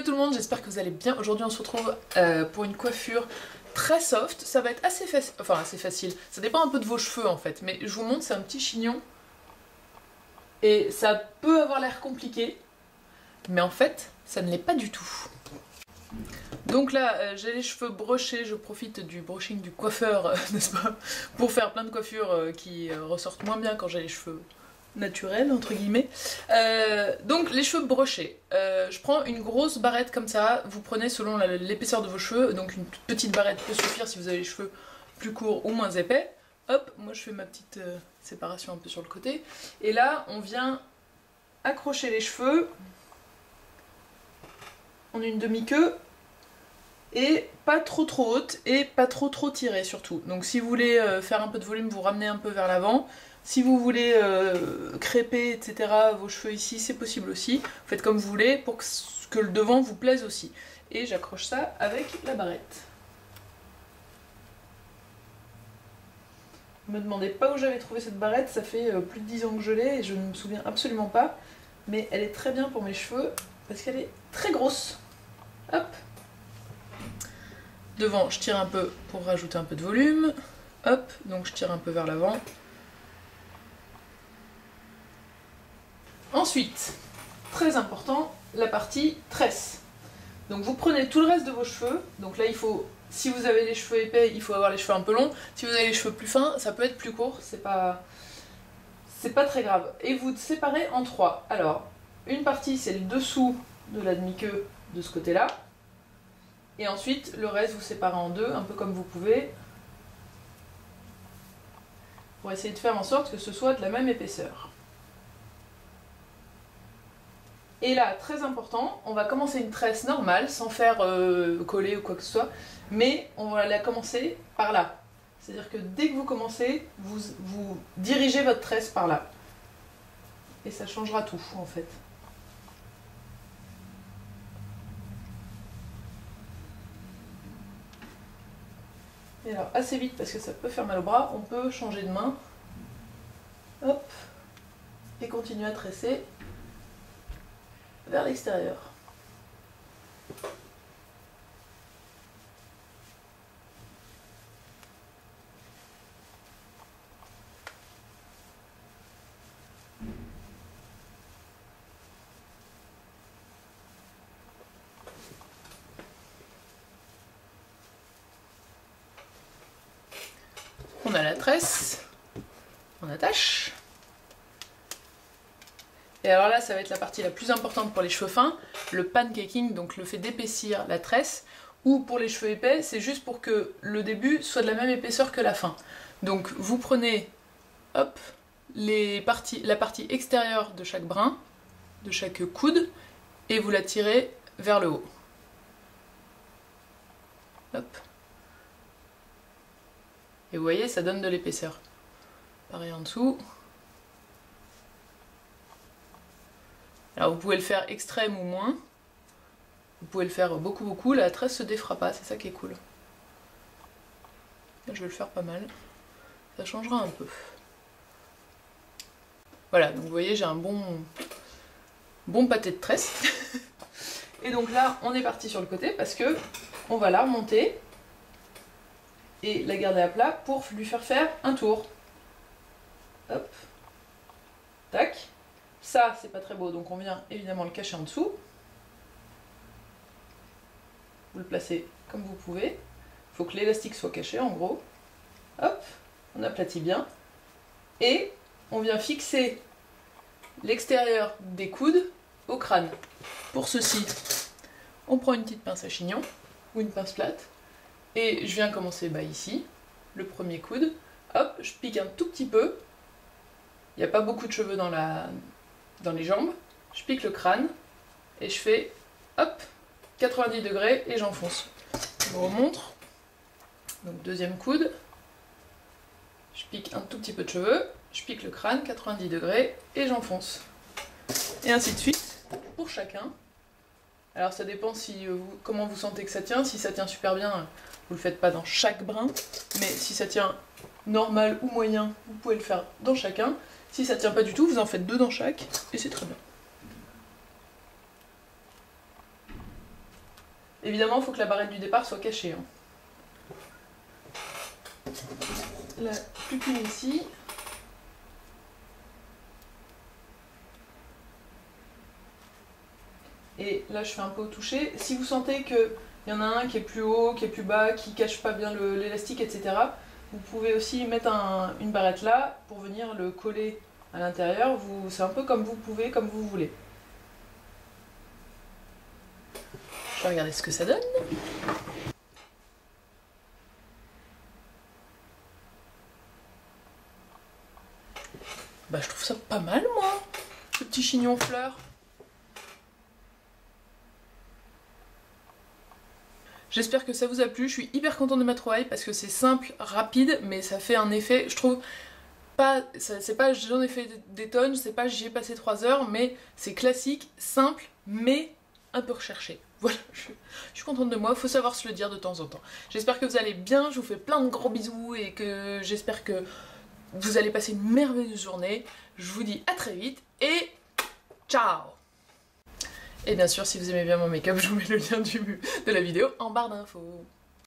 Hello tout le monde, j'espère que vous allez bien. Aujourd'hui on se retrouve pour une coiffure très soft. Ça va être assez facile, enfin assez facile. Ça dépend un peu de vos cheveux en fait. Mais je vous montre, c'est un petit chignon. Et ça peut avoir l'air compliqué. Mais en fait, ça ne l'est pas du tout. Donc là, j'ai les cheveux brochés. Je profite du brushing du coiffeur, n'est-ce pas, pour faire plein de coiffures qui ressortent moins bien quand j'ai les cheveux naturel entre guillemets. Donc les cheveux brochés, je prends une grosse barrette comme ça, vous prenez selon l'épaisseur de vos cheveux, donc une toute petite barrette peut suffire si vous avez les cheveux plus courts ou moins épais. Hop, moi je fais ma petite séparation un peu sur le côté, et là on vient accrocher les cheveux en une demi-queue, et pas trop haute et pas trop tirée surtout. Donc si vous voulez faire un peu de volume, vous ramenez un peu vers l'avant. Si vous voulez crêper, etc., vos cheveux ici, c'est possible aussi. Faites comme vous voulez pour que le devant vous plaise aussi. Et j'accroche ça avec la barrette. Ne me demandez pas où j'avais trouvé cette barrette, ça fait plus de 10 ans que je l'ai et je ne me souviens absolument pas. Mais elle est très bien pour mes cheveux parce qu'elle est très grosse. Hop. Devant, je tire un peu pour rajouter un peu de volume. Hop, donc je tire un peu vers l'avant. Ensuite, très important, la partie tresse. Donc vous prenez tout le reste de vos cheveux, donc là il faut, si vous avez les cheveux épais, il faut avoir les cheveux un peu longs, si vous avez les cheveux plus fins, ça peut être plus court, c'est pas très grave. Et vous séparez en trois. Alors, une partie c'est le dessous de la demi-queue de ce côté-là, et ensuite le reste vous séparez en deux, un peu comme vous pouvez, pour essayer de faire en sorte que ce soit de la même épaisseur. Et là, très important, on va commencer une tresse normale, sans faire coller ou quoi que ce soit, mais on va la commencer par là. C'est-à-dire que dès que vous commencez, vous dirigez votre tresse par là. Et ça changera tout, en fait. Et alors, assez vite, parce que ça peut faire mal au bras, on peut changer de main. Hop. Et continuer à tresser vers l'extérieur. On a la tresse, on attache. Et alors là, ça va être la partie la plus importante pour les cheveux fins, le pancaking, donc le fait d'épaissir la tresse, ou pour les cheveux épais, c'est juste pour que le début soit de la même épaisseur que la fin. Donc vous prenez, hop, la partie extérieure de chaque brin, de chaque coude, et vous la tirez vers le haut. Hop. Et vous voyez, ça donne de l'épaisseur. Pareil en dessous. Alors vous pouvez le faire extrême ou moins, vous pouvez le faire beaucoup, la tresse se défera pas, c'est ça qui est cool. Là, je vais le faire pas mal, ça changera un peu. Voilà, donc vous voyez j'ai un bon pâté de tresse. Et donc là on est parti sur le côté parce que on va la remonter et la garder à plat pour lui faire un tour. Hop, tac. Ça, c'est pas très beau, donc on vient évidemment le cacher en dessous. Vous le placez comme vous pouvez. Il faut que l'élastique soit caché, en gros. Hop, on aplatit bien. Et on vient fixer l'extérieur des coudes au crâne. Pour ceci, on prend une petite pince à chignon, ou une pince plate, et je viens commencer ici, le premier coude. Hop, je pique un tout petit peu. Il n'y a pas beaucoup de cheveux dans les jambes, je pique le crâne et je fais hop 90 degrés et j'enfonce. Je vous remontre. Donc deuxième coude, je pique un tout petit peu de cheveux, je pique le crâne 90 degrés et j'enfonce. Et ainsi de suite pour chacun. Alors ça dépend comment vous sentez que ça tient. Si ça tient super bien, vous le faites pas dans chaque brin, mais si ça tient normal ou moyen, vous pouvez le faire dans chacun. Si ça tient pas du tout, vous en faites deux dans chaque, et c'est très bien. Évidemment, il faut que la barrette du départ soit cachée. Hein. Là, plus qu'une ici. Et là, je fais un peu au toucher. Si vous sentez qu'il y en a un qui est plus haut, qui est plus bas, qui cache pas bien l'élastique, etc., vous pouvez aussi mettre une barrette là pour venir le coller à l'intérieur. C'est un peu comme vous pouvez, comme vous voulez. Je vais regarder ce que ça donne. Bah, je trouve ça pas mal, moi, ce petit chignon fleur. J'espère que ça vous a plu, je suis hyper contente de ma trouvaille parce que c'est simple, rapide, mais ça fait un effet, je trouve, pas, c'est pas j'en ai fait des tonnes, c'est pas j'y ai passé 3 heures, mais c'est classique, simple, mais un peu recherché. Voilà, je suis contente de moi, faut savoir se le dire de temps en temps. J'espère que vous allez bien, je vous fais plein de gros bisous et que j'espère que vous allez passer une merveilleuse journée. Je vous dis à très vite et ciao! Et bien sûr, si vous aimez bien mon make-up, je vous mets le lien de la vidéo en barre d'infos.